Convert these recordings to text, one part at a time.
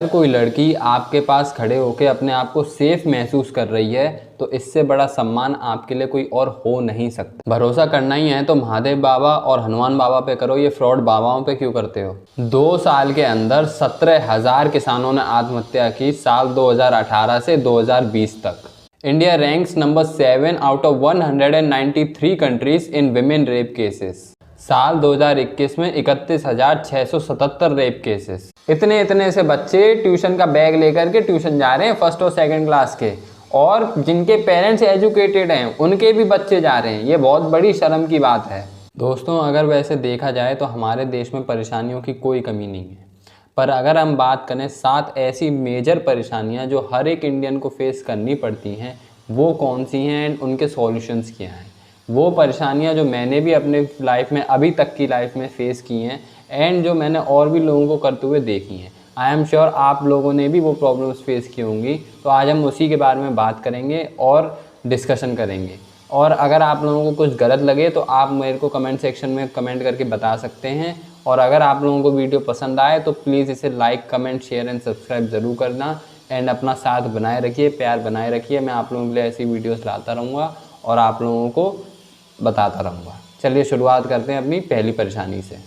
कोई लड़की आपके पास खड़े होकर अपने आप को सेफ महसूस कर रही है तो इससे बड़ा सम्मान आपके लिए कोई और हो नहीं सकता। भरोसा करना ही है तो महादेव बाबा और हनुमान बाबा पे करो, ये फ्रॉड बाबाओं पे क्यों करते हो। 2 साल के अंदर 17,000 किसानों ने आत्महत्या की, साल 2018 से 2020 तक। India ranks number 7 out of 193 countries in women rape cases. साल 2021 में 31,677 रेप केसेस। इतने से बच्चे ट्यूशन का बैग लेकर के ट्यूशन जा रहे हैं, फर्स्ट और सेकंड क्लास के, और जिनके पेरेंट्स एजुकेटेड हैं उनके भी बच्चे जा रहे हैं। ये बहुत बड़ी शर्म की बात है। दोस्तों, अगर वैसे देखा जाए तो हमारे देश में परेशानियों की कोई कमी नहीं है, पर अगर हम बात करें 7 ऐसी मेजर परेशानियां जो हर एक इंडियन को फेस करनी पड़ती हैं, वो कौन सी हैं एंड उनके सॉल्यूशंस क्या हैं। वो परेशानियां जो मैंने भी अपने लाइफ में अभी तक की लाइफ में फेस की हैं एंड जो मैंने और भी लोगों को करते हुए देखी हैं। आई एम श्योर आप लोगों ने भी वो प्रॉब्लम्स फेस की होंगी। तो आज हम उसी के बारे में बात करेंगे और डिस्कशन करेंगे। और अगर आप लोगों को कुछ गलत लगे तो आप मेरे को कमेंट सेक्शन में कमेंट करके बता सकते हैं। और अगर आप लोगों को वीडियो पसंद आए तो प्लीज़ इसे like, comment, share and subscribe ज़रूर करना एंड अपना साथ बनाए रखिए, प्यार बनाए रखिए। मैं आप लोगों के लिए ऐसी वीडियोस लाता रहूँगा और आप लोगों को बताता रहूँगा। चलिए शुरुआत करते हैं अपनी पहली परेशानी से।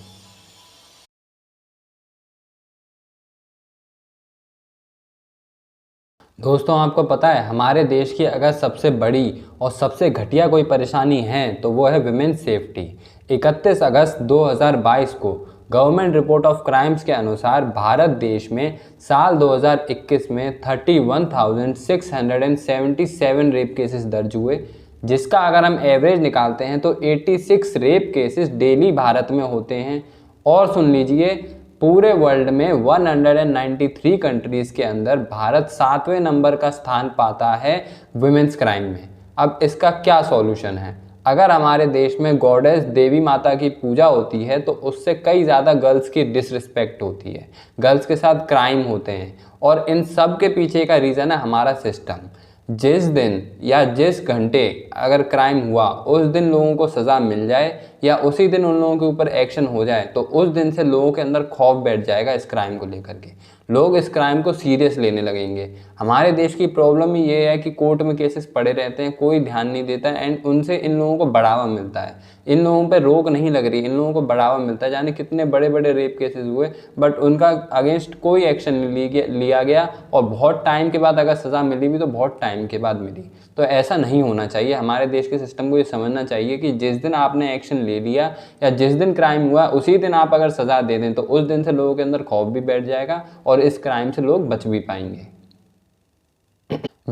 दोस्तों, आपको पता है हमारे देश की अगर सबसे बड़ी और सबसे घटिया कोई परेशानी है तो वो है विमेंस सेफ्टी। 31 अगस्त 2022 को गवर्नमेंट रिपोर्ट ऑफ क्राइम्स के अनुसार भारत देश में साल 2021 में 31,677 रेप केसेस दर्ज हुए, जिसका अगर हम एवरेज निकालते हैं तो 86 रेप केसेस डेली भारत में होते हैं। और सुन लीजिए, पूरे वर्ल्ड में 193 कंट्रीज़ के अंदर भारत 7वें नंबर का स्थान पाता है विमेंस क्राइम में। अब इसका क्या सॉल्यूशन है। अगर हमारे देश में गॉडेस देवी माता की पूजा होती है तो उससे कई ज़्यादा गर्ल्स की डिसरिस्पेक्ट होती है, गर्ल्स के साथ क्राइम होते हैं, और इन सब के पीछे का रीज़न है हमारा सिस्टम। जिस दिन या जिस घंटे अगर क्राइम हुआ उस दिन लोगों को सज़ा मिल जाए या उसी दिन उन लोगों के ऊपर एक्शन हो जाए तो उस दिन से लोगों के अंदर खौफ बैठ जाएगा इस क्राइम को लेकर के। लोग इस क्राइम को सीरियस लेने लगेंगे। हमारे देश की प्रॉब्लम ही ये है कि कोर्ट में केसेस पड़े रहते हैं, कोई ध्यान नहीं देता है एंड उनसे इन लोगों को बढ़ावा मिलता है। इन लोगों पे रोक नहीं लग रही, इन लोगों को बढ़ावा मिलता है। जाने कितने बड़े बड़े रेप केसेस हुए बट उनका अगेंस्ट कोई एक्शन नहीं लिया गया, और बहुत टाइम के बाद अगर सज़ा मिली भी तो बहुत टाइम के बाद मिली। तो ऐसा नहीं होना चाहिए। हमारे देश के सिस्टम को ये समझना चाहिए कि जिस दिन आपने एक्शन ले लिया या जिस दिन क्राइम हुआ उसी दिन आप अगर सज़ा दे दें तो उस दिन से लोगों के अंदर खौफ भी बैठ जाएगा और इस क्राइम से लोग बच भी पाएंगे।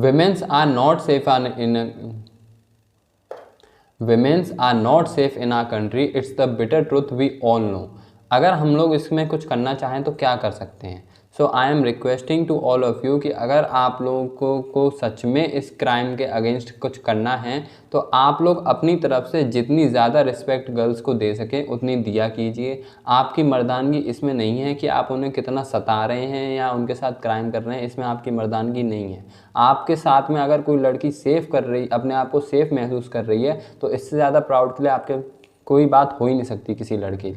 Women's are not safe in our country. It's the bitter truth we all know. अगर हम लोग इसमें कुछ करना चाहें तो क्या कर सकते हैं। So I am requesting to all of you कि अगर आप लोगों को सच में इस क्राइम के अगेंस्ट कुछ करना है तो आप लोग अपनी तरफ से जितनी ज़्यादा रिस्पेक्ट गर्ल्स को दे सकें उतनी दिया कीजिए। आपकी मर्दानगी इसमें नहीं है कि आप उन्हें कितना सता रहे हैं या उनके साथ क्राइम कर रहे हैं, इसमें आपकी मर्दानगी नहीं है। आपके साथ में अगर कोई लड़की सेफ कर रही, अपने आप को सेफ महसूस कर रही है तो इससे ज़्यादा प्राउड के लिए आपके कोई बात हो ही नहीं सकती किसी लड़के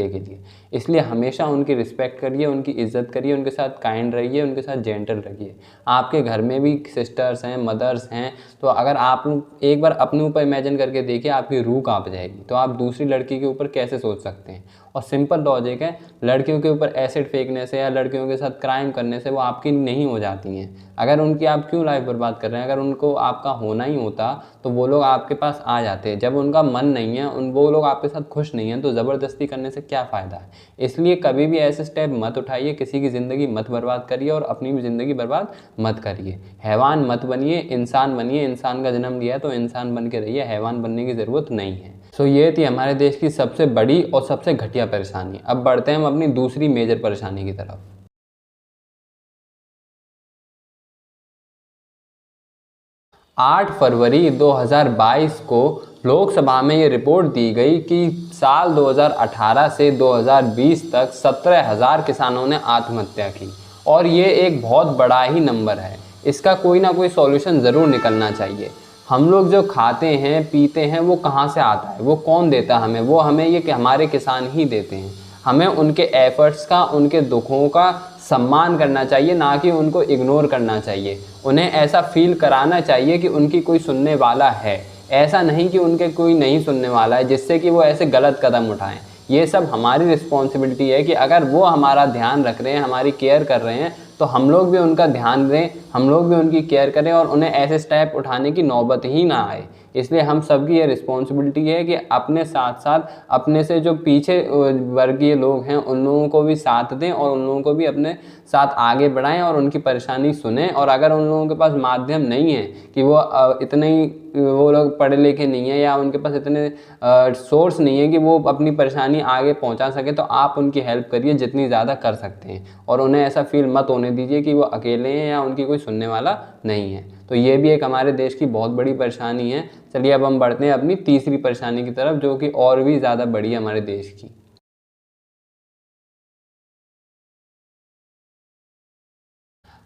के लिए। इसलिए हमेशा उनकी रिस्पेक्ट करिए, उनकी इज़्ज़त करिए, उनके साथ काइंड रहिए, उनके साथ जेंटल रहिए। आपके घर में भी सिस्टर्स हैं, मदर्स हैं, तो अगर आप एक बार अपने ऊपर इमेजिन करके देखिए आपकी रूह कांप जाएगी। तो आप दूसरी लड़की के ऊपर कैसे सोच सकते हैं। और सिंपल लॉजिक है, लड़कियों के ऊपर एसिड फेंकने से या लड़कियों के साथ क्राइम करने से वो आपकी नहीं हो जाती हैं। अगर उनकी आप क्यों लाइफ बर्बाद कर रहे हैं। अगर उनको आपका होना ही होता तो वो लोग आपके पास आ जाते। जब उनका मन नहीं है, वो लोग आपके साथ खुश नहीं हैं, तो ज़बरदस्ती करने से क्या फ़ायदा है। इसलिए कभी भी ऐसे स्टेप मत उठाइए, किसी की ज़िंदगी मत बर्बाद करिए और अपनी भी ज़िंदगी बर्बाद मत करिए। हैवान मत बनिए, इंसान बनिए। इंसान का जन्म लिया है तो इंसान बन के रहिए, हैवान बनने की ज़रूरत नहीं है। सो ये थी हमारे देश की सबसे बड़ी और सबसे घटिया परेशानी। अब बढ़ते हैं हम अपनी दूसरी मेजर परेशानी की तरफ। 8 फरवरी 2022 को लोकसभा में ये रिपोर्ट दी गई कि साल 2018 से 2020 तक 17,000 किसानों ने आत्महत्या की, और ये एक बहुत बड़ा ही नंबर है। इसका कोई ना कोई सॉल्यूशन ज़रूर निकलना चाहिए। हम लोग जो खाते हैं पीते हैं वो कहाँ से आता है, वो कौन देता है हमें। वो हमें ये कि हमारे किसान ही देते हैं। हमें उनके एफर्ट्स का, उनके दुखों का सम्मान करना चाहिए, ना कि उनको इग्नोर करना चाहिए। उन्हें ऐसा फील कराना चाहिए कि उनकी कोई सुनने वाला है, ऐसा नहीं कि उनके कोई नहीं सुनने वाला है जिससे कि वो ऐसे गलत कदम उठाएं। ये सब हमारी रिस्पॉन्सिबिलिटी है कि अगर वो हमारा ध्यान रख रहे हैं, हमारी केयर कर रहे हैं, तो हम लोग भी उनका ध्यान दें, हम लोग भी उनकी केयर करें और उन्हें ऐसे स्टेप उठाने की नौबत ही ना आए। इसलिए हम सबकी ये रिस्पॉन्सिबिलिटी है कि अपने साथ साथ अपने से जो पीछे वर्गीय लोग हैं उन लोगों को भी साथ दें और उन लोगों को भी अपने साथ आगे बढ़ाएं और उनकी परेशानी सुनें। और अगर उन लोगों के पास माध्यम नहीं है कि वो लोग पढ़े लिखे नहीं है या उनके पास इतने सोर्स नहीं है कि वो अपनी परेशानी आगे पहुंचा सके, तो आप उनकी हेल्प करिए जितनी ज़्यादा कर सकते हैं और उन्हें ऐसा फील मत होने दीजिए कि वो अकेले हैं या उनकी कोई सुनने वाला नहीं है। तो ये भी एक हमारे देश की बहुत बड़ी परेशानी है। चलिए अब हम बढ़ते हैं अपनी तीसरी परेशानी की तरफ, जो कि और भी ज़्यादा बड़ी है हमारे देश की।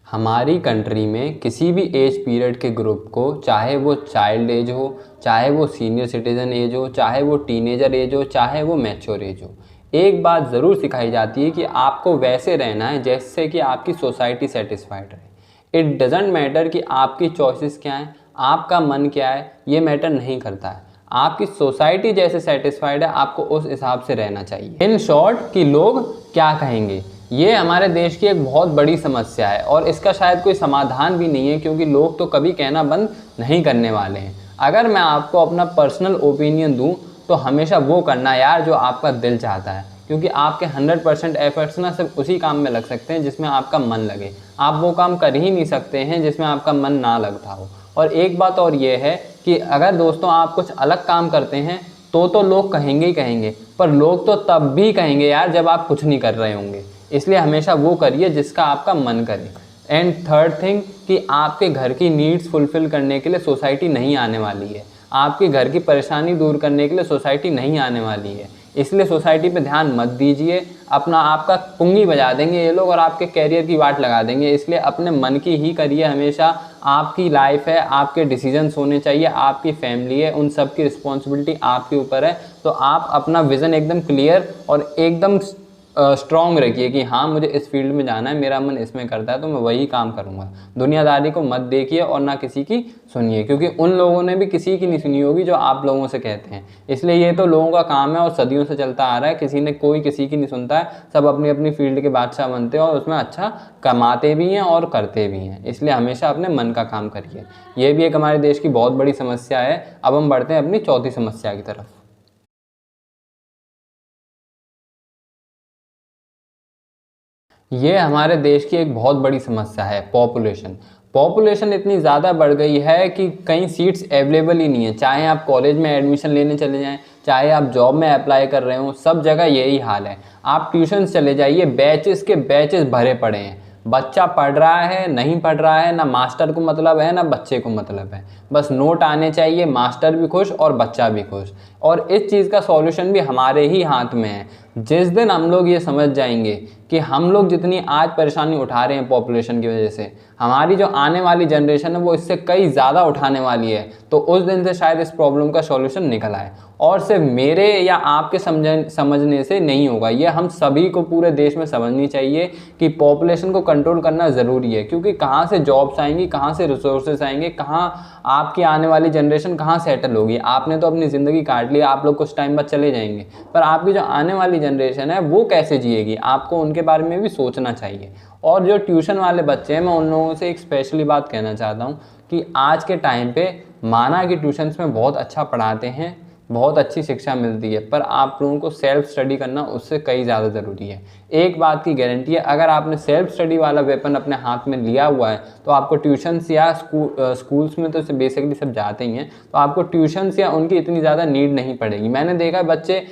हमारी कंट्री में किसी भी एज पीरियड के ग्रुप को, चाहे वो चाइल्ड एज हो, चाहे वो सीनियर सिटीज़न एज हो, चाहे वो टीनेजर एज हो, चाहे वो मैच्योर एज हो, एक बात ज़रूर सिखाई जाती है कि आपको वैसे रहना है जैसे कि आपकी सोसाइटी सेटिस्फाइड रहे। इट डजेंट मैटर कि आपकी चॉइसेस क्या हैं, आपका मन क्या है, ये मैटर नहीं करता है। आपकी सोसाइटी जैसे सेटिस्फाइड है, आपको उस हिसाब से रहना चाहिए। इन शॉर्ट कि लोग क्या कहेंगे, ये हमारे देश की एक बहुत बड़ी समस्या है और इसका शायद कोई समाधान भी नहीं है, क्योंकि लोग तो कभी कहना बंद नहीं करने वाले हैं। अगर मैं आपको अपना पर्सनल ओपिनियन दूं तो हमेशा वो करना यार जो आपका दिल चाहता है, क्योंकि आपके 100% एफर्ट्स ना सिर्फ उसी काम में लग सकते हैं जिसमें आपका मन लगे। आप वो काम कर ही नहीं सकते हैं जिसमें आपका मन ना लगता हो। और एक बात और ये है कि अगर दोस्तों आप कुछ अलग काम करते हैं तो लोग कहेंगे ही कहेंगे, पर लोग तो तब भी कहेंगे यार जब आप कुछ नहीं कर रहे होंगे। इसलिए हमेशा वो करिए जिसका आपका मन करे। एंड थर्ड थिंग कि आपके घर की नीड्स फुलफ़िल करने के लिए सोसाइटी नहीं आने वाली है, आपके घर की परेशानी दूर करने के लिए सोसाइटी नहीं आने वाली है। इसलिए सोसाइटी पे ध्यान मत दीजिए, अपना आपका पुंगी बजा देंगे ये लोग और आपके कैरियर की वाट लगा देंगे। इसलिए अपने मन की ही करिए हमेशा। आपकी लाइफ है, आपके डिसीजंस होने चाहिए, आपकी फैमिली है, उन सब की रिस्पॉन्सिबिलिटी आपके ऊपर है। तो आप अपना विज़न एकदम क्लियर और एकदम स्ट्रॉन्ग रखिए कि हाँ मुझे इस फील्ड में जाना है, मेरा मन इसमें करता है तो मैं वही काम करूँगा। दुनियादारी को मत देखिए और ना किसी की सुनिए, क्योंकि उन लोगों ने भी किसी की नहीं सुनी होगी जो आप लोगों से कहते हैं। इसलिए ये तो लोगों का काम है और सदियों से चलता आ रहा है, कोई किसी की नहीं सुनता है। सब अपनी अपनी फील्ड के बादशाह बनते हैं और उसमें अच्छा कमाते भी हैं और करते भी हैं। इसलिए हमेशा अपने मन का काम करिए। ये भी एक हमारे देश की बहुत बड़ी समस्या है। अब हम बढ़ते हैं अपनी चौथी समस्या की तरफ। ये हमारे देश की एक बहुत बड़ी समस्या है, पॉपुलेशन इतनी ज़्यादा बढ़ गई है कि कहीं सीट्स अवेलेबल ही नहीं है। चाहे आप कॉलेज में एडमिशन लेने चले जाएं, चाहे आप जॉब में अप्लाई कर रहे हो, सब जगह यही हाल है। आप ट्यूशन चले जाइए, बैचेस के बैचेस भरे पड़े हैं। बच्चा पढ़ रहा है नहीं पढ़ रहा है, ना मास्टर को मतलब है ना बच्चे को मतलब है। बस नोट आने चाहिए, मास्टर भी खुश और बच्चा भी खुश। और इस चीज़ का सॉल्यूशन भी हमारे ही हाथ में है। जिस दिन हम लोग ये समझ जाएंगे कि हम लोग जितनी आज परेशानी उठा रहे हैं पॉपुलेशन की वजह से, हमारी जो आने वाली जनरेशन है वो इससे कई ज़्यादा उठाने वाली है, तो उस दिन से शायद इस प्रॉब्लम का सॉल्यूशन निकल आए। और सिर्फ मेरे या आपके समझने से नहीं होगा, ये हम सभी को पूरे देश में समझनी चाहिए कि पॉपुलेशन को कंट्रोल करना ज़रूरी है। क्योंकि कहाँ से जॉब्स आएंगी, कहाँ से रिसोर्सेज आएंगे, कहाँ आपकी आने वाली जनरेशन कहाँ सेटल होगी। आपने तो अपनी ज़िंदगी काट ली, आप लोग कुछ टाइम बाद चले जाएंगे, पर आपकी जो आने वाली जनरेशन है वो कैसे जिएगी, आपको उनके बारे में भी सोचना चाहिए। और जो ट्यूशन वाले बच्चे हैं, मैं उन लोगों से एक स्पेशली बात कहना चाहता हूँ कि आज के टाइम पे माना कि ट्यूशन्स में बहुत अच्छा पढ़ाते हैं, बहुत अच्छी शिक्षा मिलती है, पर आप लोगों को सेल्फ स्टडी करना उससे कई ज़्यादा ज़रूरी है। एक बात की गारंटी है, अगर आपने सेल्फ स्टडी वाला वेपन अपने हाथ में लिया हुआ है तो आपको ट्यूशन्स या स्कूल्स में तो बेसिकली सब जाते ही हैं, तो आपको ट्यूशन्स या उनकी इतनी ज़्यादा नीड नहीं पड़ेगी। मैंने देखा है बच्चे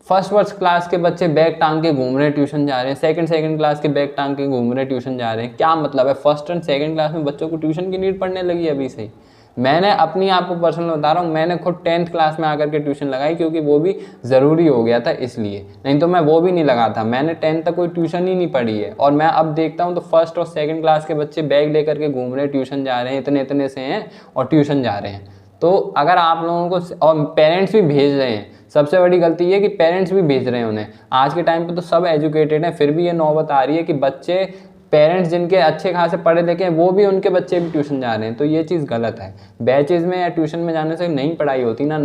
फर्स्ट क्लास के बच्चे बैग टांग के घूम रहे हैं ट्यूशन जा रहे हैं, सेकंड क्लास के बैग टांग के घूम रहे हैं ट्यूशन जा रहे हैं। क्या मतलब है, फर्स्ट एंड सेकंड क्लास में बच्चों को ट्यूशन की नीड पड़ने लगी अभी से ही। मैंने अपनी आपको पर्सनल बता रहा हूँ, मैंने खुद 10th क्लास में आकर के ट्यूशन लगाई, क्योंकि वो भी ज़रूरी हो गया था इसलिए, नहीं तो मैं वो भी नहीं लगा था। मैंने 10th तक कोई ट्यूशन ही नहीं पढ़ी है। और मैं अब देखता हूँ तो फर्स्ट और सेकंड क्लास के बच्चे बैग लेकर के घूम रहे हैं, ट्यूशन जा रहे हैं, इतने से हैं और ट्यूशन जा रहे हैं। तो अगर आप लोगों को, और पेरेंट्स भी भेज रहे हैं, सबसे बड़ी गलती ये कि पेरेंट्स भी भेज रहे हैं उन्हें। आज के टाइम पे तो सब एजुकेटेड हैं, फिर भी ये नौबत आ रही है कि बच्चे पेरेंट्स जिनके अच्छे खासे पढ़े लिखे हैं वो भी, उनके बच्चे भी ट्यूशन जा रहे हैं, तो ये चीज़ गलत है। बैचेज़ में या ट्यूशन में जाने से नहीं पढ़ाई होती ना,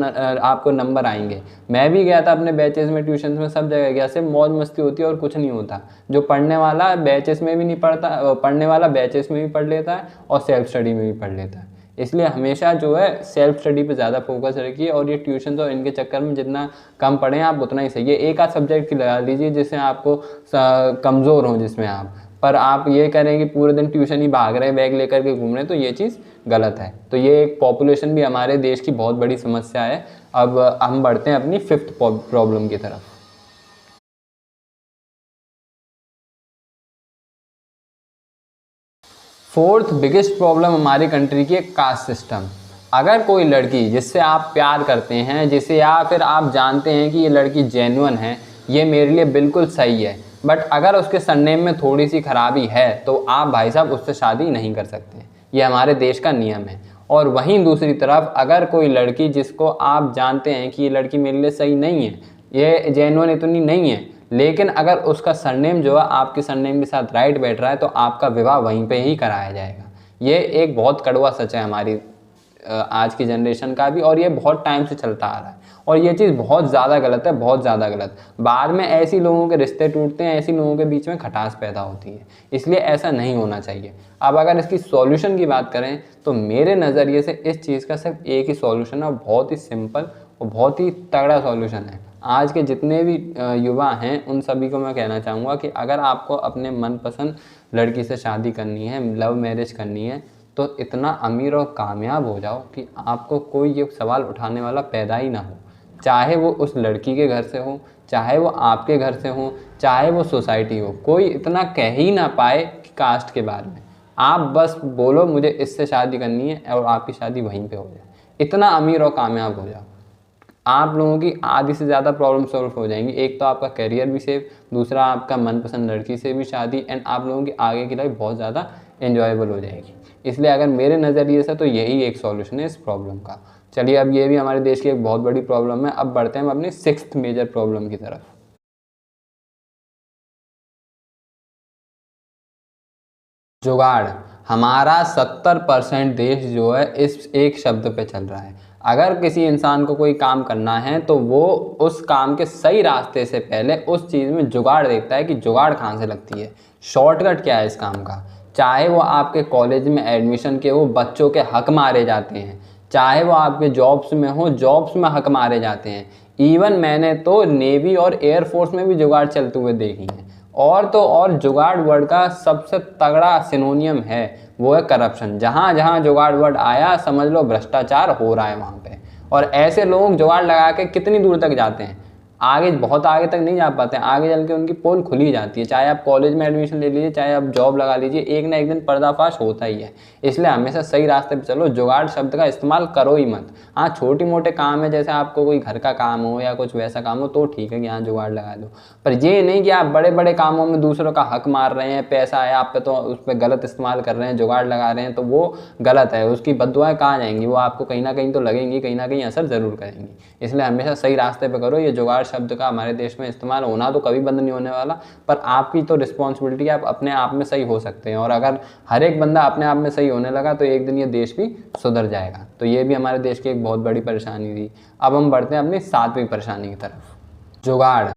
आपको नंबर आएंगे। मैं भी गया था अपने बैचेज़ में, ट्यूशन में, सब जगह गया, सिर्फ मौज मस्ती होती है और कुछ नहीं होता। जो पढ़ने वाला बैचेज़ में भी नहीं पढ़ता, पढ़ने वाला बैचेज़ में भी पढ़ लेता है और सेल्फ स्टडी में भी पढ़ लेता है। इसलिए हमेशा जो है सेल्फ स्टडी पे ज़्यादा फोकस रखिए, और ये ट्यूशन और इनके चक्कर में जितना कम पढ़ें आप उतना ही सही है। एक आध सब्जेक्ट की लगा लीजिए जिससे आपको कमज़ोर हो, जिसमें आप, पर आप ये करें कि पूरे दिन ट्यूशन ही भाग रहे हैं, बैग लेकर के घूम रहे हैं, तो ये चीज़ गलत है। तो ये एक पॉपुलेशन भी हमारे देश की बहुत बड़ी समस्या है। अब हम बढ़ते हैं अपनी 5th प्रॉब्लम की तरफ। 4th बिगेस्ट प्रॉब्लम हमारी कंट्री की है कास्ट सिस्टम। अगर कोई लड़की जिससे आप प्यार करते हैं, जिसे या फिर आप जानते हैं कि ये लड़की जेन्युइन है, ये मेरे लिए बिल्कुल सही है, बट अगर उसके सरनेम में थोड़ी सी खराबी है तो आप भाई साहब उससे शादी नहीं कर सकते। ये हमारे देश का नियम है। और वहीं दूसरी तरफ अगर कोई लड़की जिसको आप जानते हैं कि ये लड़की मेरे लिए सही नहीं है, ये जेन्युइन इतनी नहीं है, लेकिन अगर उसका सरनेम जो है आपके सरनेम के साथ राइट बैठ रहा है, तो आपका विवाह वहीं पे ही कराया जाएगा। ये एक बहुत कड़वा सच है हमारी आज की जनरेशन का भी, और ये बहुत टाइम से चलता आ रहा है, और ये चीज़ बहुत ज़्यादा गलत है, बहुत ज़्यादा गलत। बाद में ऐसी लोगों के रिश्ते टूटते हैं, ऐसी लोगों के बीच में खटास पैदा होती है, इसलिए ऐसा नहीं होना चाहिए। अब अगर इसकी सॉल्यूशन की बात करें तो मेरे नज़रिए से इस चीज़ का सिर्फ एक ही सॉल्यूशन है, और बहुत ही सिंपल और बहुत ही तगड़ा सॉल्यूशन है। आज के जितने भी युवा हैं उन सभी को मैं कहना चाहूँगा कि अगर आपको अपने मनपसंद लड़की से शादी करनी है, लव मैरिज करनी है, तो इतना अमीर और कामयाब हो जाओ कि आपको कोई ये सवाल उठाने वाला पैदा ही ना हो। चाहे वो उस लड़की के घर से हो, चाहे वो आपके घर से हो, चाहे वो सोसाइटी हो, कोई इतना कह ही ना पाए कि कास्ट के बारे में। आप बस बोलो मुझे इससे शादी करनी है, और आपकी शादी वहीं पे हो जाए। इतना अमीर और कामयाब हो जाओ, आप लोगों की आधी से ज़्यादा प्रॉब्लम सॉल्व हो जाएंगी। एक तो आपका करियर भी सेफ, दूसरा आपका मनपसंद लड़की से भी शादी, एंड आप लोगों की आगे की लाइफ बहुत ज़्यादा एंजॉयबल हो जाएगी। इसलिए अगर मेरे नज़रिए से तो यही एक सॉल्यूशन है इस प्रॉब्लम का। चलिए, अब ये भी हमारे देश की एक बहुत बड़ी प्रॉब्लम है। अब बढ़ते हैं हम अपनी 6th मेजर प्रॉब्लम की तरफ। जुगाड़। हमारा 70% देश जो है इस एक शब्द पे चल रहा है। अगर किसी इंसान को कोई काम करना है तो वो उस काम के सही रास्ते से पहले उस चीज़ में जुगाड़ देखता है कि जुगाड़ कहाँ से लगती है, शॉर्टकट क्या है इस काम का। चाहे वो आपके कॉलेज में एडमिशन के हो, बच्चों के हक मारे जाते हैं, चाहे वो आपके जॉब्स में हो, जॉब्स में हक मारे जाते हैं। इवन मैंने तो नेवी और एयरफोर्स में भी जुगाड़ चलते हुए देखी हैं। और तो और जुगाड़ वर्ड का सबसे तगड़ा सिनोनियम है वो है करप्शन। जहाँ जहाँ जुगाड़ वर्ड आया समझ लो भ्रष्टाचार हो रहा है वहाँ पे। और ऐसे लोग जुगाड़ लगा के कितनी दूर तक जाते हैं, आगे बहुत आगे तक नहीं जा पाते हैं, आगे चल के उनकी पोल खुली जाती है। चाहे आप कॉलेज में एडमिशन ले लीजिए, चाहे आप जॉब लगा लीजिए, एक ना एक दिन पर्दाफाश होता ही है। इसलिए हमेशा सही रास्ते पे चलो, जुगाड़ शब्द का इस्तेमाल करो ही मत। हाँ, छोटी मोटे काम है, जैसे आपको कोई घर का काम हो या कुछ वैसा काम हो तो ठीक है कि हाँ जुगाड़ लगा दो, पर ये नहीं कि आप बड़े बड़े कामों में दूसरों का हक मार रहे हैं, पैसा है आप पे तो उस पर गलत इस्तेमाल कर रहे हैं, जुगाड़ लगा रहे हैं, तो वो गलत है। उसकी बद्दुआएं कहाँ जाएंगी, वो आपको कहीं ना कहीं तो लगेंगी, कहीं ना कहीं असर ज़रूर करेंगी। इसलिए हमेशा सही रास्ते पे करो। ये जुगाड़ शब्द का हमारे देश में इस्तेमाल होना तो कभी बंद नहीं होने वाला, पर आपकी तो रिस्पॉन्सिबिलिटी है, आप अपने आप में सही हो सकते हैं। और अगर हर एक बंदा अपने आप में सही होने लगा तो एक दिन ये देश भी सुधर जाएगा। तो ये भी हमारे देश की एक बहुत बड़ी परेशानी थी। अब हम बढ़ते हैं अपनी 7वीं परेशानी की तरफ, जुगाड़।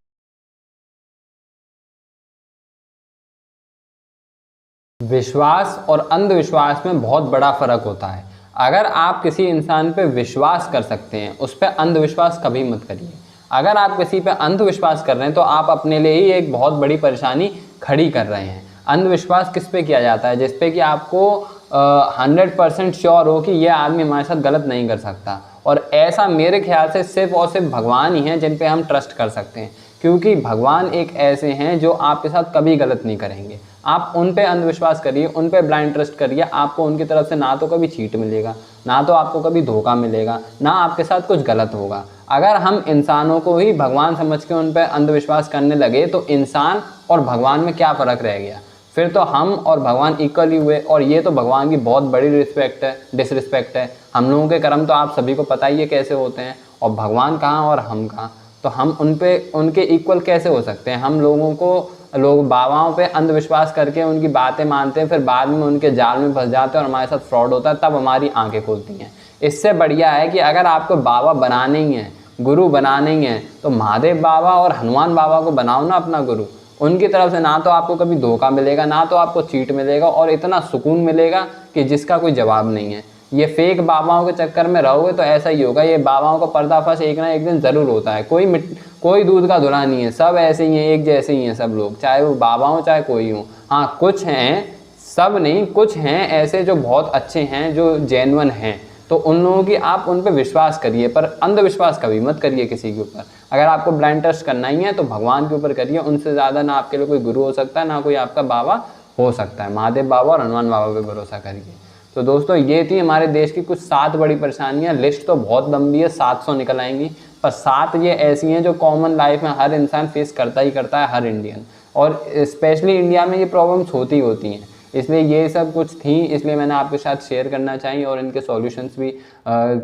विश्वास और अंधविश्वास में बहुत बड़ा फर्क होता है। अगर आप किसी इंसान पे विश्वास कर सकते हैं, उस पर अंधविश्वास कभी मत करिए। अगर आप किसी पे अंधविश्वास कर रहे हैं तो आप अपने लिए ही एक बहुत बड़ी परेशानी खड़ी कर रहे हैं। अंधविश्वास किस पे किया जाता है, जिस पे कि आपको 100% श्योर हो कि ये आदमी हमारे साथ गलत नहीं कर सकता। और ऐसा मेरे ख्याल से सिर्फ और सिर्फ भगवान ही हैं जिन पे हम ट्रस्ट कर सकते हैं, क्योंकि भगवान एक ऐसे हैं जो आपके साथ कभी गलत नहीं करेंगे। आप उन पे अंधविश्वास करिए, उन पे ब्लाइंड ट्रस्ट करिए, आपको उनकी तरफ से ना तो कभी चीट मिलेगा, ना तो आपको कभी धोखा मिलेगा, ना आपके साथ कुछ गलत होगा। अगर हम इंसानों को ही भगवान समझ के उन पे अंधविश्वास करने लगे तो इंसान और भगवान में क्या फ़र्क रह गया? फिर तो हम और भगवान इक्वली हुए, और ये तो भगवान की बहुत बड़ी डिसरिस्पेक्ट है। हम लोगों के कर्म तो आप सभी को पता ही है कैसे होते हैं, और भगवान कहाँ और हम कहाँ, तो हम उनके इक्वल कैसे हो सकते हैं? हम लोगों को लोग बाबाओं पे अंधविश्वास करके उनकी बातें मानते हैं, फिर बाद में उनके जाल में फंस जाते हैं और हमारे साथ फ्रॉड होता है, तब हमारी आंखें खुलती हैं। इससे बढ़िया है कि अगर आपको बाबा बनाने ही है, गुरु बनाने ही है, तो महादेव बाबा और हनुमान बाबा को बनाओ ना अपना गुरु। उनकी तरफ से ना तो आपको कभी धोखा मिलेगा, ना तो आपको चीट मिलेगा, और इतना सुकून मिलेगा कि जिसका कोई जवाब नहीं है। ये फेक बाबाओं के चक्कर में रहोगे तो ऐसा ही होगा। ये बाबाओं का पर्दाफाश एक ना एक दिन ज़रूर होता है। कोई दूध का धुला नहीं है, सब ऐसे ही हैं, एक जैसे ही हैं सब लोग, चाहे वो बाबा हो चाहे कोई हो। हाँ, कुछ हैं, सब नहीं, कुछ हैं ऐसे जो बहुत अच्छे हैं, जो जेन्युइन हैं, तो उन लोगों की आप उन पर विश्वास करिए, पर अंधविश्वास कभी मत करिए किसी के ऊपर। अगर आपको ब्लाइंड ट्रस्ट करना ही है तो भगवान के ऊपर करिए। उनसे ज़्यादा ना आपके लिए कोई गुरु हो सकता है, ना कोई आपका बाबा हो सकता है। महादेव बाबा और हनुमान बाबा पे भरोसा करिए। तो दोस्तों, ये थी हमारे देश की कुछ 7 बड़ी परेशानियां। लिस्ट तो बहुत लंबी है, 700 निकल आएंगी, पर 7 ये ऐसी हैं जो कॉमन लाइफ में हर इंसान फेस करता ही करता है, हर इंडियन। और स्पेशली इंडिया में ये प्रॉब्लम्स होती हैं। इसलिए ये सब कुछ थी, इसलिए मैंने आपके साथ शेयर करना चाहिए और इनके सॉल्यूशंस भी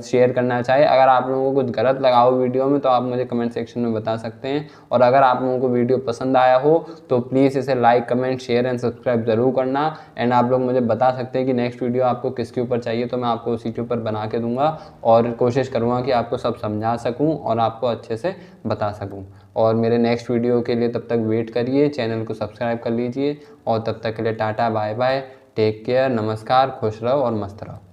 शेयर करना चाहिए। अगर आप लोगों को कुछ गलत लगा हो वीडियो में तो आप मुझे कमेंट सेक्शन में बता सकते हैं। और अगर आप लोगों को वीडियो पसंद आया हो तो प्लीज़ इसे like, comment, share and subscribe ज़रूर करना। एंड आप लोग मुझे बता सकते हैं कि नेक्स्ट वीडियो आपको किसके ऊपर चाहिए, तो मैं आपको उसी के ऊपर बना के दूंगा और कोशिश करूँगा कि आपको सब समझा सकूँ और आपको अच्छे से बता सकूँ। और मेरे नेक्स्ट वीडियो के लिए तब तक वेट करिए, चैनल को सब्सक्राइब कर लीजिए, और तब तक के लिए tata, bye bye, take care, नमस्कार, खुश रहो और मस्त रहो।